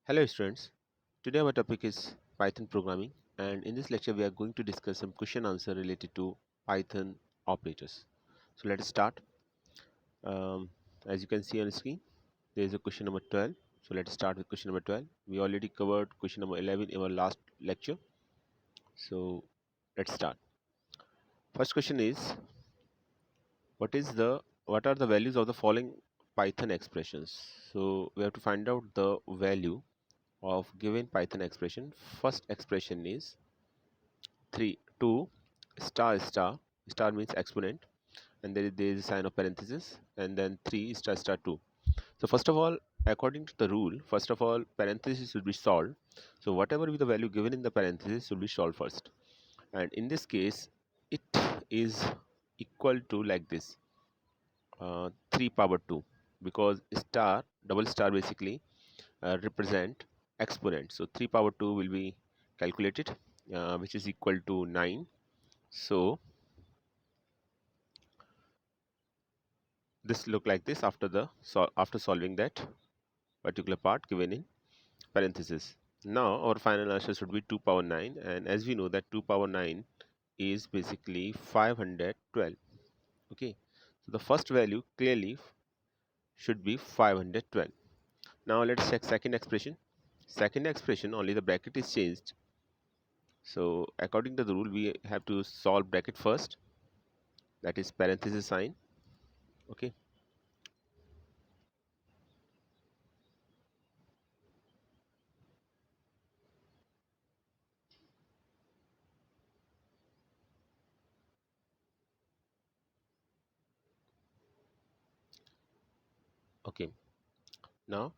Hello students, today our topic is Python programming, and in this lecture we are going to discuss some question answer related to Python operators. So let us start. As you can see on the screen, there is a question number 12. So let us start with question number 12. We already covered question number 11 in our last lecture. So let's start. First question is what are the values of the following Python expressions? So we have to find out the value of given Python expression. First expression is 3 2 star star. Star means exponent, and there is a sign of parenthesis, and then 3 star star 2. So first of all, according to the rule, first of all parenthesis should be solved. So whatever be the value given in the parenthesis should be solved first, and in this case it is equal to like this, 3 power 2, because star double star basically represent exponent. So 3 power 2 will be calculated, which is equal to 9. So this look like this after after solving that particular part given in parenthesis. Now our final answer should be 2 power 9, and as we know that 2 power 9 is basically 512. Okay, so the first value clearly should be 512. Now let's check second expression. Second expression, only the bracket is changed. So according to the rule we have to solve bracket first, that is parenthesis sign. Okay, okay. Now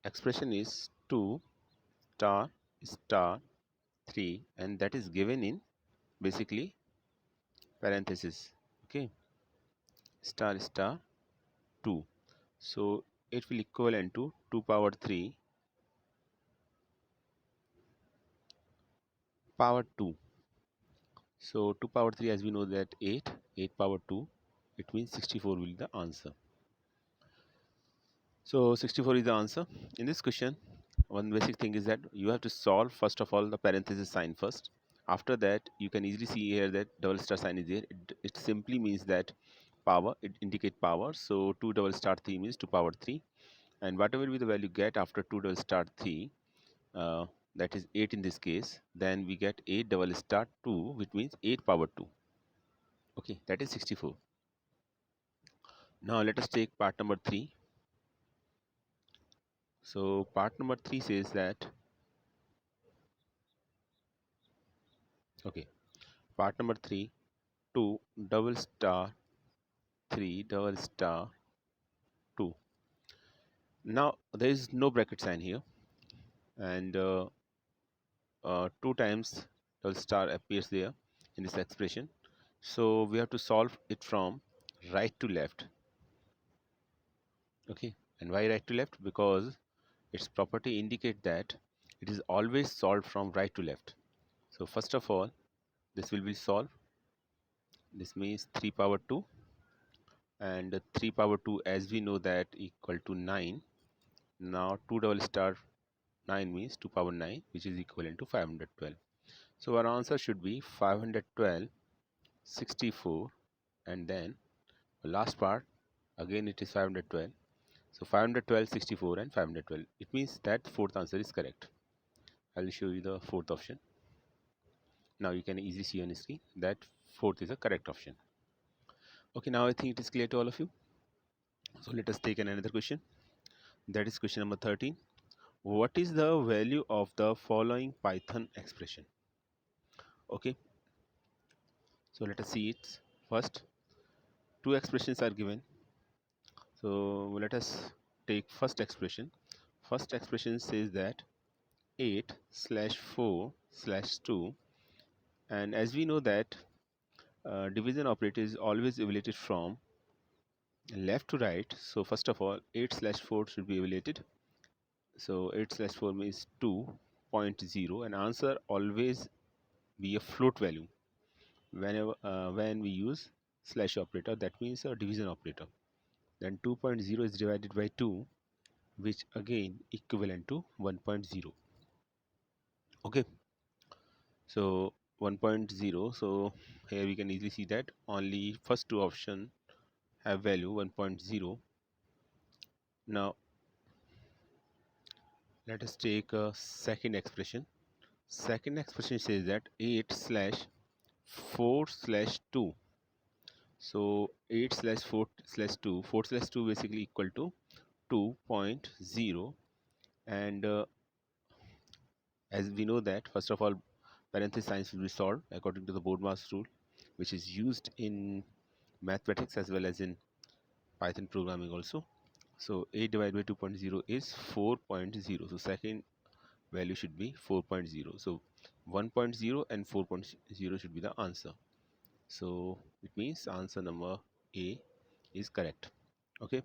expression is 2 star star 3, and that is given in basically parenthesis. Okay, star star 2. So it will equivalent to 2 power 3 power 2. So 2 power 3, as we know that 8 power 2, it means 64 will be the answer. So 64 is the answer. In this question, one basic thing is that you have to solve first of all the parenthesis sign first. After that, you can easily see here that double star sign is there. It simply means that power, it indicate power. So 2 double star 3 means 2 power 3, and whatever be the value get after 2 double star 3, uh, that is 8 in this case, then we get 8 double star 2, which means 8 power 2. Okay, that is 64. Now let us take part number 3. So part number 3 says that, okay, part number 3, 2 double star 3 double star 2. Now there is no bracket sign here, and 2 times double star appears there in this expression. So we have to solve it from right to left. Okay, and why right to left? Because its property indicate that it is always solved from right to left. So first of all, this will be solved. This means 3 power 2, and 3 power 2, as we know that equal to 9. Now 2 double star 9 means 2 power 9, which is equivalent to 512. So our answer should be 512, 64, and then the last part again it is 512. So 512, 64, and 512. It means that fourth answer is correct. I will show you the fourth option. Now you can easily see on the screen that fourth is a correct option. Okay, now I think it is clear to all of you. So let us take another question. That is question number 13. What is the value of the following Python expression? Okay, so let us see it first. Two expressions are given. So let us take first expression. First expression says that 8 slash 4 slash 2, and as we know that division operator is always evaluated from left to right. So first of all 8 slash 4 should be evaluated. So 8 slash 4 means 2.0, and answer always be a float value whenever when we use slash operator, that means a division operator. Then 2.0 is divided by 2, which again equivalent to 1.0. Okay, so 1.0. So here we can easily see that only first two option have value 1.0. Now let us take a second expression. Second expression says that 8 slash 4 slash 2. So 8 slash 4 slash 2, 4 slash 2 basically equal to 2.0. And as we know that, first of all, parenthesis signs will be solved according to the Bodmas rule, which is used in mathematics as well as in Python programming also. So 8 divided by 2.0 is 4.0. So second value should be 4.0. So 1.0 and 4.0 should be the answer. So it means answer number A is correct. Okay.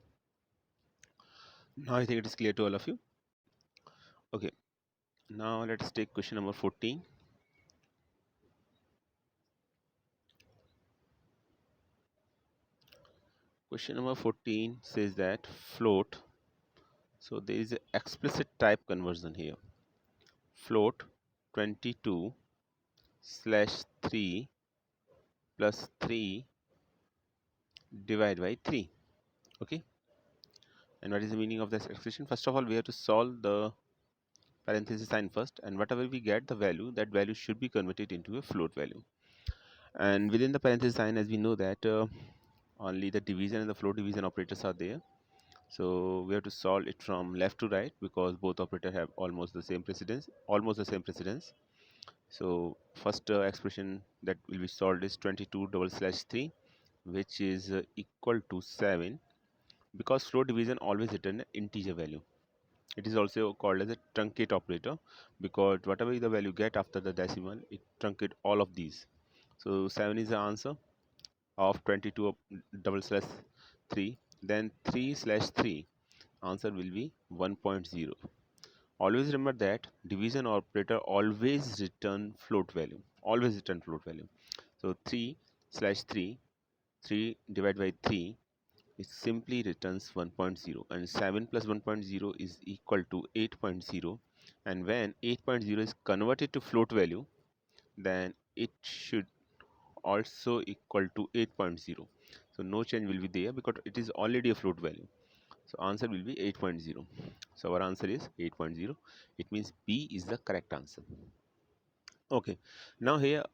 Now I think it is clear to all of you. Okay. Now let us take question number 14. Question number 14 says that float. So there is an explicit type conversion here. Float 22 slash 3 plus 3 divided by 3. Okay. And what is the meaning of this expression? First of all, we have to solve the parenthesis sign first, and whatever we get the value, that value should be converted into a float value. And within the parenthesis sign, as we know that only the division and the float division operators are there. So we have to solve it from left to right because both operators have almost the same precedence. So first expression that will be solved is 22 double slash 3, which is equal to 7, because float division always return an integer value. It is also called as a truncate operator because whatever the value get after the decimal, it truncate all of these. So 7 is the answer of 22 double slash 3. Then 3 slash 3, answer will be 1.0. Always remember that division operator always return float value. Always return float value. So 3 slash 3, 3 divided by 3, it simply returns 1.0, and 7 plus 1.0 is equal to 8.0. And when 8.0 is converted to float value, then it should also equal to 8.0. So no change will be there because it is already a float value. So answer will be 8.0. So our answer is 8.0. It means B is the correct answer. Okay. Now here,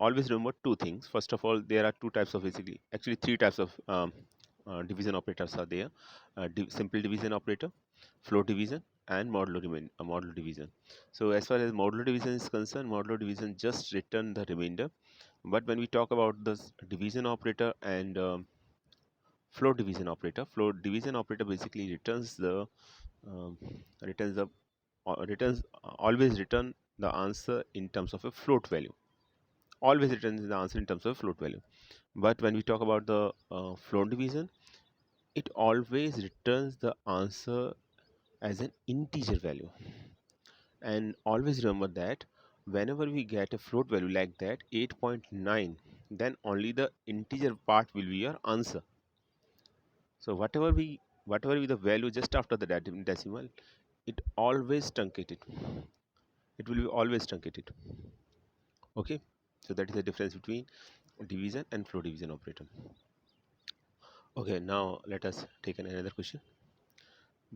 always remember two things. First of all, there are two types of actually three types of division operators are there. Simple division operator, float division, and modulo division. So as far as modulo division is concerned, modulo division just return the remainder. But when we talk about this division operator and float division operator basically returns the um, returns the returns always return the answer in terms of a float value. Always returns the answer in terms of float value. But when we talk about the float division, it always returns the answer as an integer value. And always remember that whenever we get a float value like that 8.9, then only the integer part will be your answer. So whatever be the value just after the decimal, it always truncated. It will be always truncated. Okay, so that is the difference between division and float division operator. Okay, now let us take another question.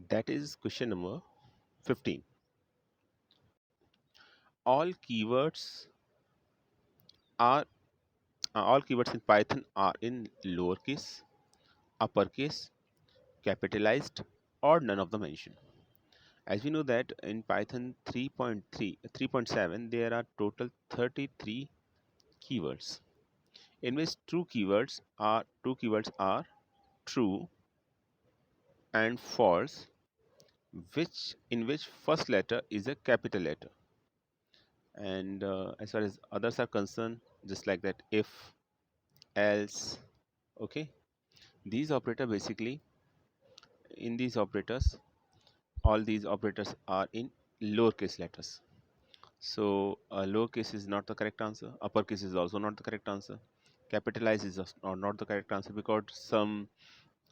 That is question number 15. All keywords are all keywords in Python are in lowercase, uppercase, capitalized, or none of the mentioned. As we know that in Python 3.7 there are total 33 keywords, in which true keywords are true and false, which first letter is a capital letter. And as far as others are concerned, just like that, if, else. Okay, these operator basically, in these operators, all these operators are in lowercase letters. So lowercase is not the correct answer, uppercase is also not the correct answer, capitalize is not the correct answer because some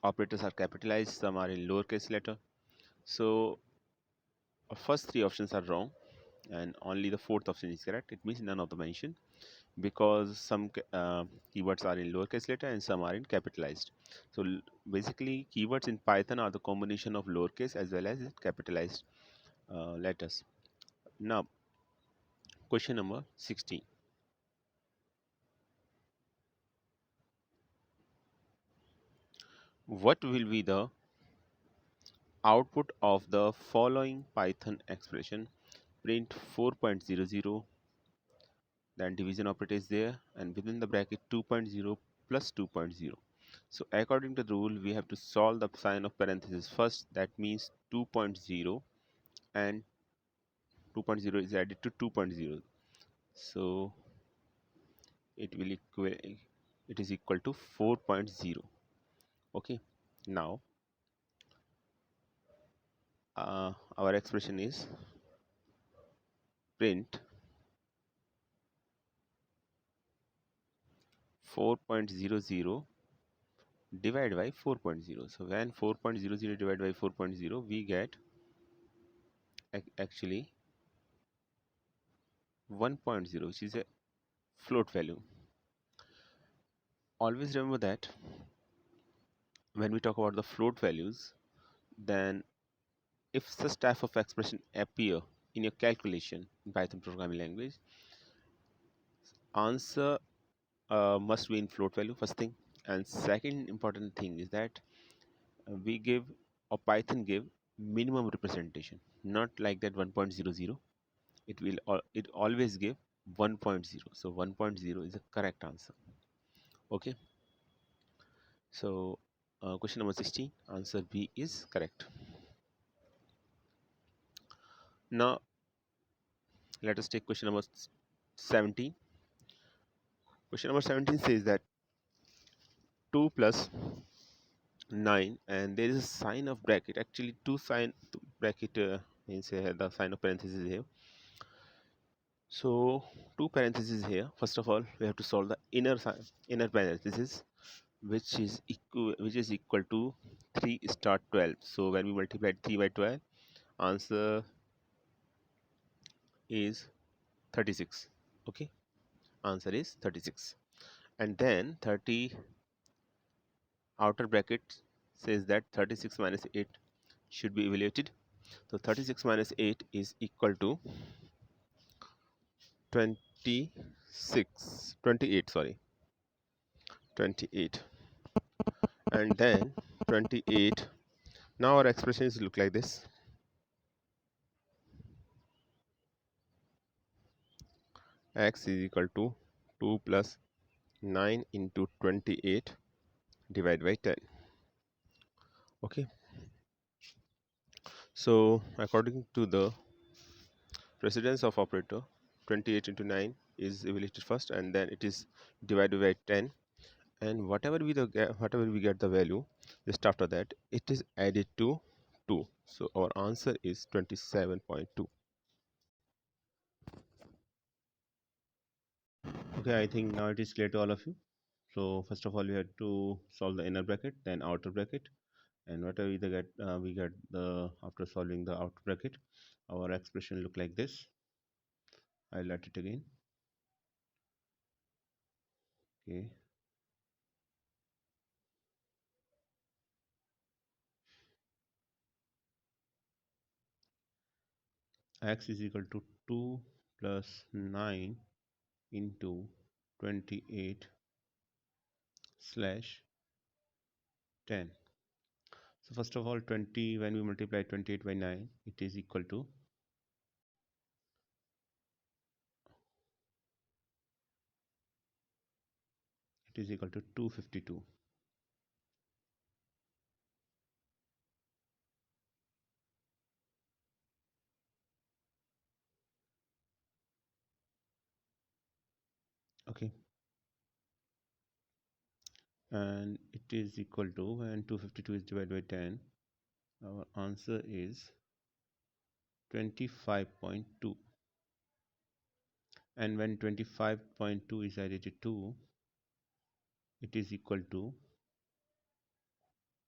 operators are capitalized, some are in lowercase letter. So first three options are wrong, and only the fourth option is correct. It means none of the mentioned, because some keywords are in lowercase letter and some are in capitalized. So basically, keywords in Python are the combination of lowercase as well as capitalized letters. Now, question number 16. What will be the output of the following Python expression? Print 4.00, then division operator is there, and within the bracket 2.0 plus 2.0. So according to the rule, we have to solve the sign of parenthesis first. That means 2.0 and 2.0 is added to 2.0. So it will equal, it is equal to 4.0. Okay. Now our expression is print 4.00 divided by 4.0. So when 4.00 divided by 4.0, we get actually 1.0, which is a float value. Always remember that when we talk about the float values, then if such type of expression appear in your calculation in Python programming language, answer must be in float value, first thing. And second important thing is that we give, or Python give, minimum representation, not like that 1.00. It always give 1.0. So 1.0 is the correct answer. Okay. So question number 16, answer B is correct. Now let us take question number 17. Question number 17 says that 2 plus 9, and there is a sign of bracket, actually two sign bracket, means the sign of parenthesis here. So two parentheses here. First of all, we have to solve the inner parenthesis, which is equal to 3 star 12. So when we multiply 3 by 12, answer is 36. Okay, answer is 36. And then 30 outer bracket says that 36 minus 8 should be evaluated. So 36 minus 8 is equal to 28, sorry, 28. And then 28. Now our expressions look like this. X is equal to 2 plus 9 into 28 divided by 10. Okay. So according to the precedence of operator, 28 into 9 is evaluated first, and then it is divided by 10, and whatever we get the value, just after that it is added to 2. So our answer is 27.2. Okay, I think now it is clear to all of you. So first of all, we had to solve the inner bracket, then outer bracket, and whatever we get the after solving the outer bracket, our expression look like this. I'll write it again. Okay, x is equal to 2 plus 9 into 28 slash 10. So first of all, 20, when we multiply 28 by 9, it is equal to, it is equal to 252. Okay, and it is equal to, when 252 is divided by 10, our answer is 25.2. And when 25.2 is added to 2, it is equal to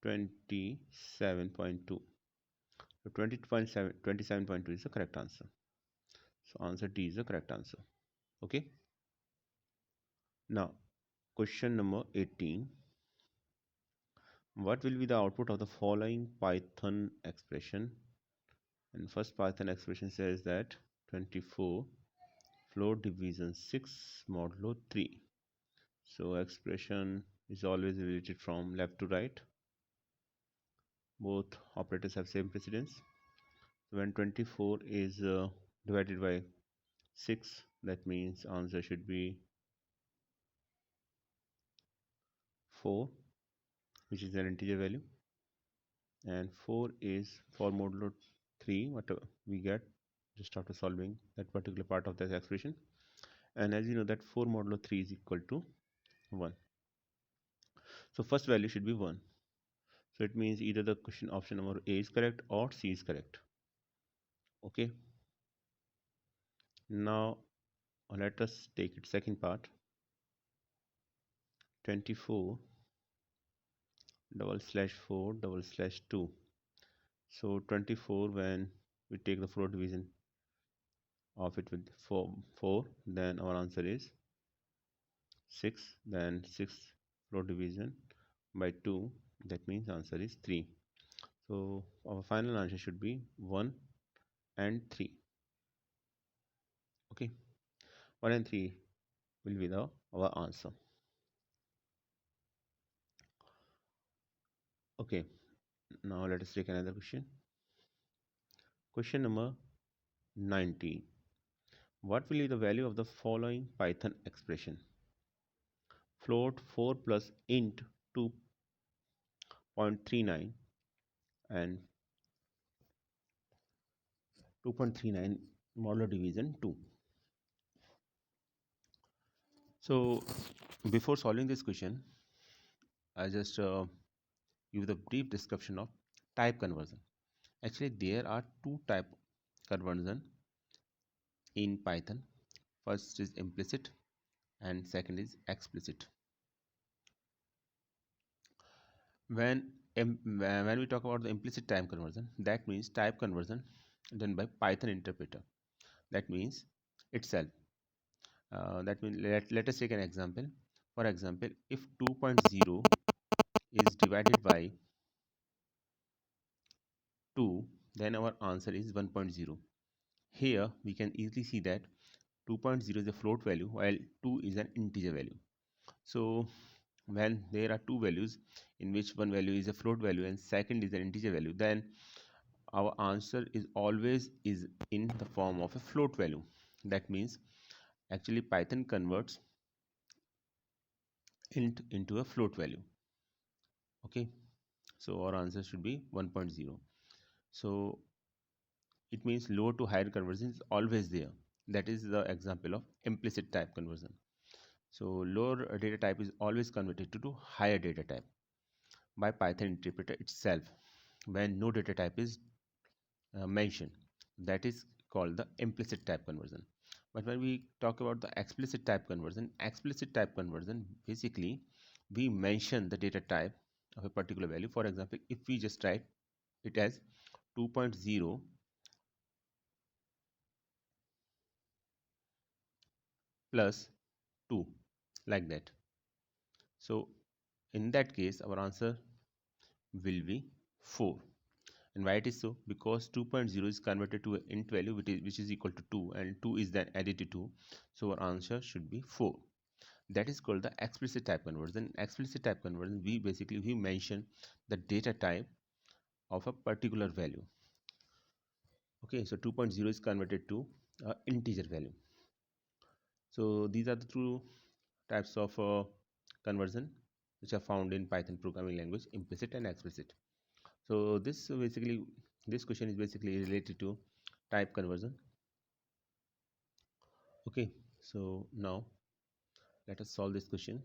27.2. So 27.2 is the correct answer. So answer D is the correct answer. Okay. Now, question number 18. What will be the output of the following Python expression? And first Python expression says that 24 float division 6 modulo 3. So expression is always related from left to right. Both operators have same precedence. So when 24 is divided by 6, that means answer should be 4, which is an integer value, and 4 is for modulo 3, what we get just after solving that particular part of that expression. And as you know that 4 modulo 3 is equal to 1. So first value should be 1. So it means either the question option number A is correct or C is correct. Okay. Now let us take it second part. 24 double slash 4 double slash 2. So 24, when we take the float division of it with 4, then our answer is 6. Then 6 float division by 2, that means answer is 3. So our final answer should be 1 and 3. Okay, 1 and 3 will be our answer. Okay, now let us take another question. Question number 19. What will be the value of the following Python expression? Float 4 plus int 2.39 and 2.39 modular division 2. So before solving this question, I just give the brief description of type conversion. Actually, there are two type conversion in Python. First is implicit and second is explicit. When we talk about the implicit type conversion, that means type conversion done by Python interpreter. That means itself. That means let us take an example. For example, if 2.0 is divided by 2, then our answer is 1.0. Here we can easily see that 2.0 is a float value while 2 is an integer value. So when there are two values in which one value is a float value and second is an integer value, then our answer is always is in the form of a float value. That means actually Python converts int into a float value. Okay, so our answer should be 1.0. So it means lower to higher conversion is always there. That is the example of implicit type conversion. So lower data type is always converted to higher data type by Python interpreter itself when no data type is mentioned. That is called the implicit type conversion. But when we talk about the explicit type conversion basically we mention the data type of a particular value. For example, if we just write it as 2.0 plus 2 like that. So in that case our answer will be 4. And why it is so? Because 2.0 is converted to an int value which is equal to 2 and 2 is then added to 2. So our answer should be 4. That is called the explicit type conversion. Explicit type conversion, we mention the data type of a particular value. Okay, so 2.0 is converted to integer value. So these are the two types of conversion which are found in Python programming language, implicit and explicit. So this question is basically related to type conversion. Okay, so now let us solve this question.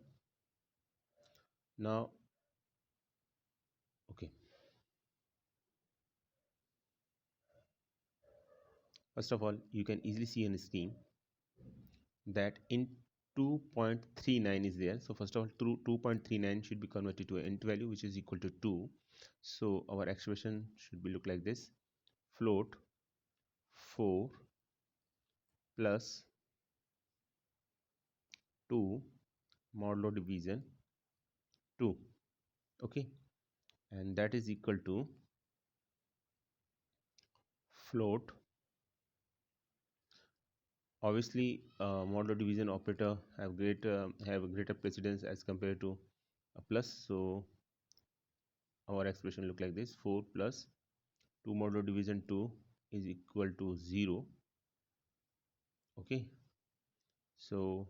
Now, okay, first of all, you can easily see on the screen that in 2.39 is there. So first of all, 2.39 should be converted to an int value which is equal to 2. So our expression should be look like this. float 4 plus 2 modulo division 2. Okay, and that is equal to float. Obviously, modulo division operator have a greater precedence as compared to a plus. So our expression look like this: 4 plus 2 modulo division 2 is equal to 0. Okay, so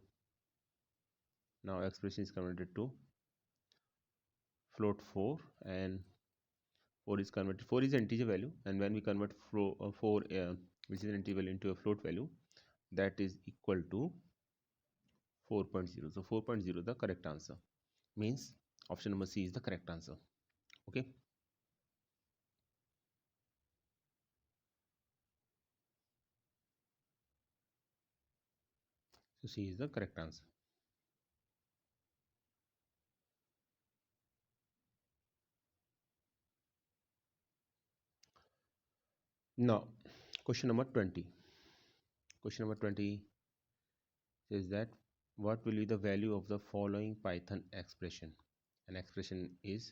now expression is converted to float 4, and 4 is converted. 4 is an integer value, and when we convert 4, which is an integer value, into a float value, that is equal to 4.0. So 4.0 the correct answer, means option number C is the correct answer. Okay, so C is the correct answer. Now question number 20. Question number 20 says that what will be the value of the following Python expression? An expression is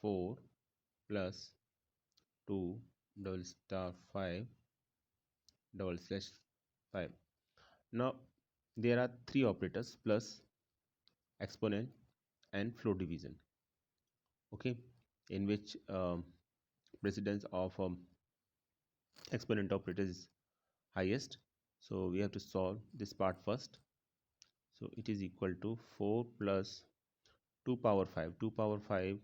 4 plus 2 double star 5 double slash 5. Now there are three operators: plus, exponent, and float division. Okay, in which precedence of exponent operator is highest. So we have to solve this part first. So it is equal to 4 plus 2 power 5. 2 power 5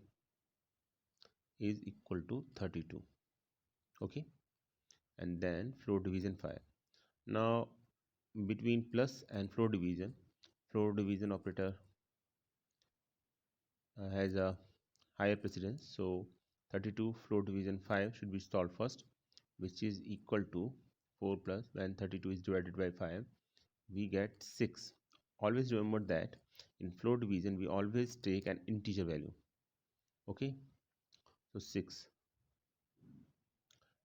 is equal to 32. Okay, and then float division 5. Now between plus and float division operator has a higher precedence. So 32 float division 5 should be solved first, which is equal to 4 plus, when 32 is divided by 5, we get 6. Always remember that in float division we always take an integer value. Okay, so 6,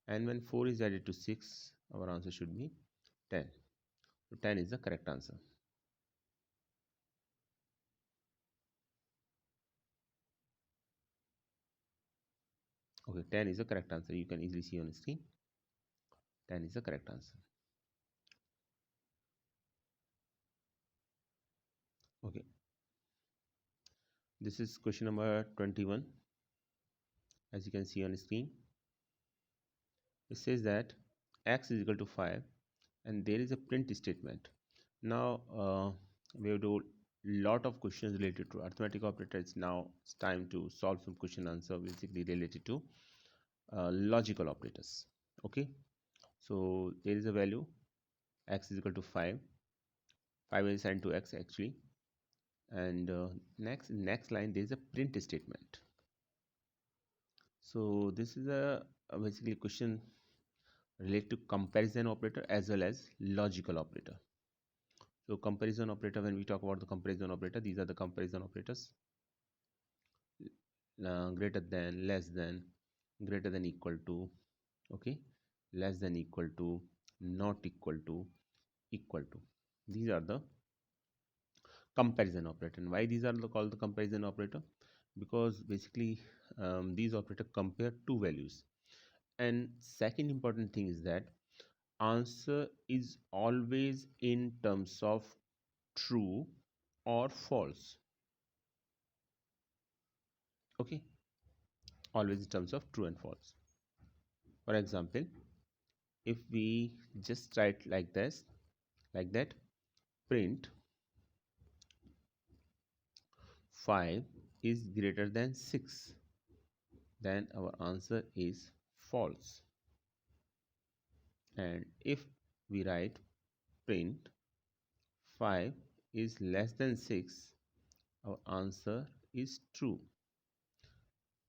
and when 4 is added to 6, our answer should be 10. So 10 is the correct answer. Okay, 10 is the correct answer. You can easily see on the screen. 10 is the correct answer. Okay, this is question number 21. As you can see on the screen, it says that x is equal to 5, and there is a print statement. Now we have to lot of questions related to arithmetic operators. Now it's time to solve some question answer basically related to logical operators. Okay, so there is a value x is equal to 5. 5 is assigned to x actually, and next line there is a print statement. So this is a basically question related to comparison operator as well as logical operator. So comparison operator, when we talk about the comparison operator, these are the comparison operators: greater than, less than, greater than equal to, okay, less than equal to, not equal to, equal to. These are the comparison operator. And why these are called the comparison operator? Because basically these operator compare two values. And second important thing is that answer is always in terms of true or false. Okay, always in terms of true and false. For example, if we just write like this, like that, print 5 is greater than 6, then our answer is false. And if we write print 5 is less than 6, our answer is true.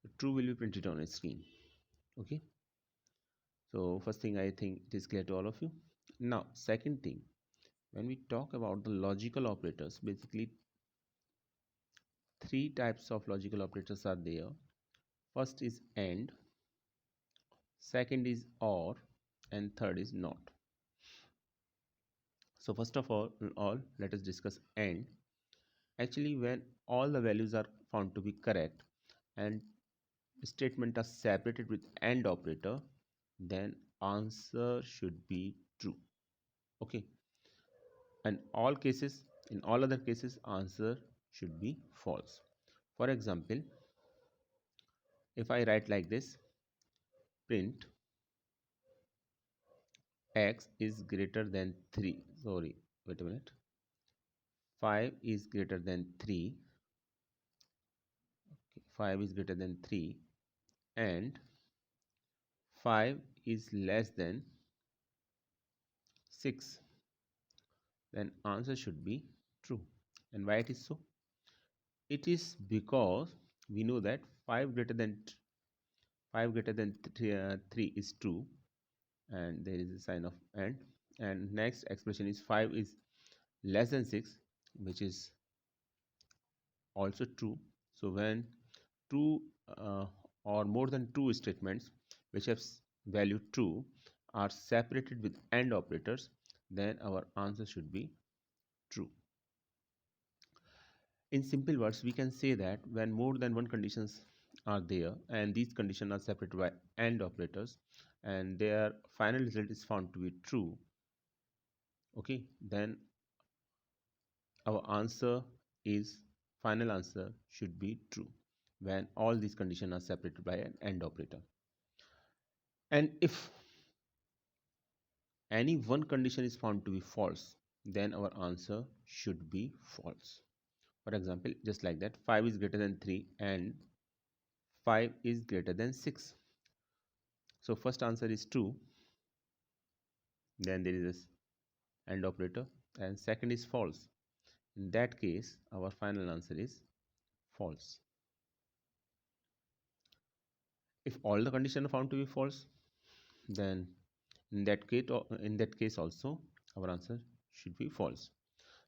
The true will be printed on a screen. Okay, so first thing, I think it is clear to all of you. Now second thing, when we talk about the logical operators, basically three types of logical operators are there. First is and, second is or, and third is not. So first of all, let us discuss and. Actually, when all the values are found to be correct and statement are separated with and operator, then answer should be true. Okay, and in all other cases, answer should be false. For example, if I write like this, print x is greater than 3, sorry, wait a minute, 5 is greater than 3, okay, 5 is greater than 3, and 5 is less than 6, then answer should be true. And why it is so? It is because we know that 5 greater than 3 is 2, and there is a sign of and next expression is 5 is less than 6, which is also true. So when two or more than two statements which have value true are separated with and operators, then our answer should be true. In simple words, we can say that when more than one conditions are there and these conditions are separated by and operators and their final result is found to be true, okay, then our answer is final answer should be true when all these conditions are separated by an and operator. And if any one condition is found to be false, then our answer should be false. For example, just like that, 5 is greater than 3 and 5 is greater than 6. So first answer is true, then there is this and operator, and second is false. In that case, our final answer is false. If all the conditions are found to be false, then in that case also our answer should be false.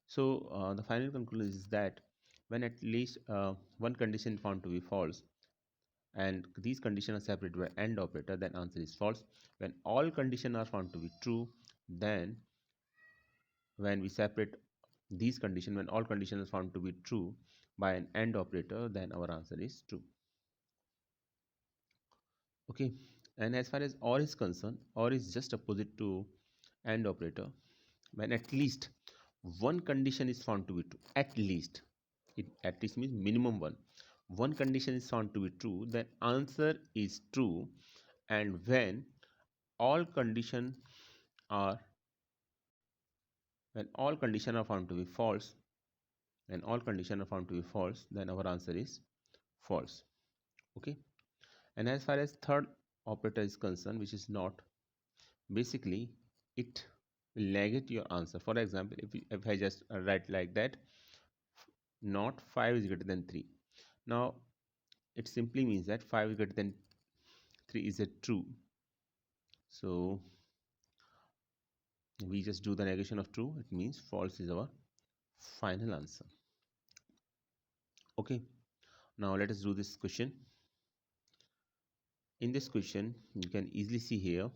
So the final conclusion is that when at least one condition found to be false and these conditions are separated by and operator, then answer is false. When all conditions are found to be true, then when we separate these conditions, when all conditions are found to be true by an and operator, then our answer is true. Okay, and as far as or is concerned, or is just opposite to and operator. When at least one condition is found to be true, at least, it at least means minimum one condition is found to be true, then answer is true. And all condition are when all condition are found to be false, when all condition are found to be false, then our answer is false. Okay, and as far as third operator is concerned, which is not, basically it will negate your answer. For example, if I just write like that, not 5 is greater than 3, now it simply means that 5 is greater than 3 is a true, so we just do the negation of true, it means false is our final answer. Okay, now let us do this question. In this question you can easily see here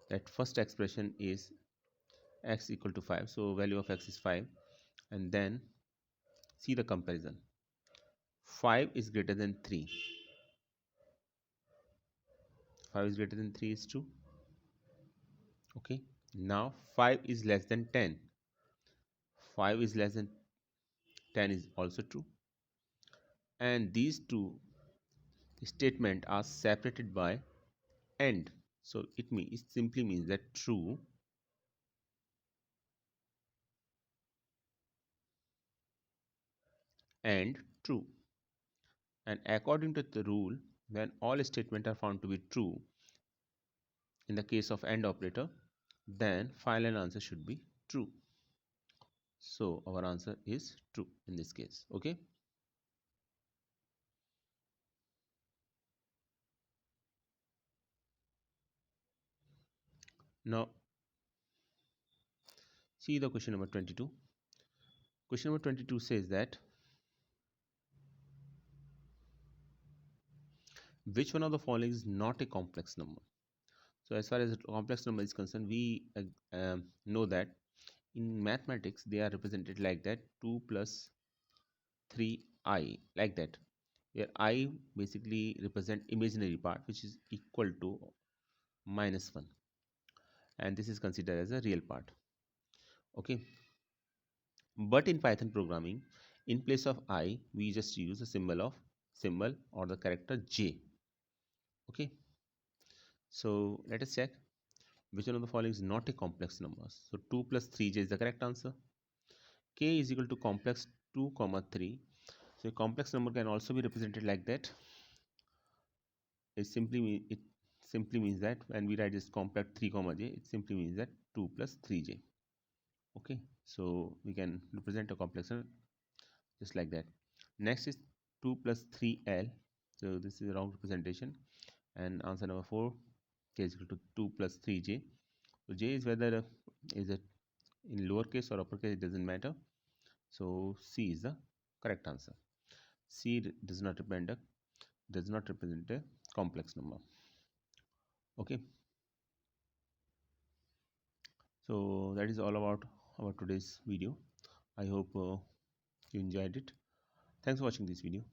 that first expression is x equal to 5, so value of x is 5, and then see the comparison. 5 is greater than 3, 5 is greater than 3 is true. Okay, now 5 is less than 10, 5 is less than 10 is also true, and these two statements are separated by and, so it simply means that true and true. And according to the rule, when all statements are found to be true in the case of and operator, then final answer should be true. So our answer is true in this case. Okay, now see the question number 22. Question number 22 says that Which one of the following is not a complex number? So as far as a complex number is concerned, we know that in mathematics they are represented like that: 2 plus 3i, like that, where I basically represent imaginary part which is equal to -1, and this is considered as a real part. Okay, but in Python programming, in place of I we just use a symbol or the character J. Okay, so let us check which one of the following is not a complex number. So 2 plus 3j is the correct answer. K is equal to complex 2 comma 3. So a complex number can also be represented like that. It simply means that when we write this complex 3 comma j, it simply means that 2 plus 3j. Okay, so we can represent a complex number just like that. Next is 2 plus 3l. So this is a wrong representation, and answer number 4, k is equal to 2 plus 3j. So j is whether is it in lowercase or uppercase, it doesn't matter. So C is the correct answer. C does not represent a complex number. Okay, so that is all about our today's video. I hope you enjoyed it. Thanks for watching this video.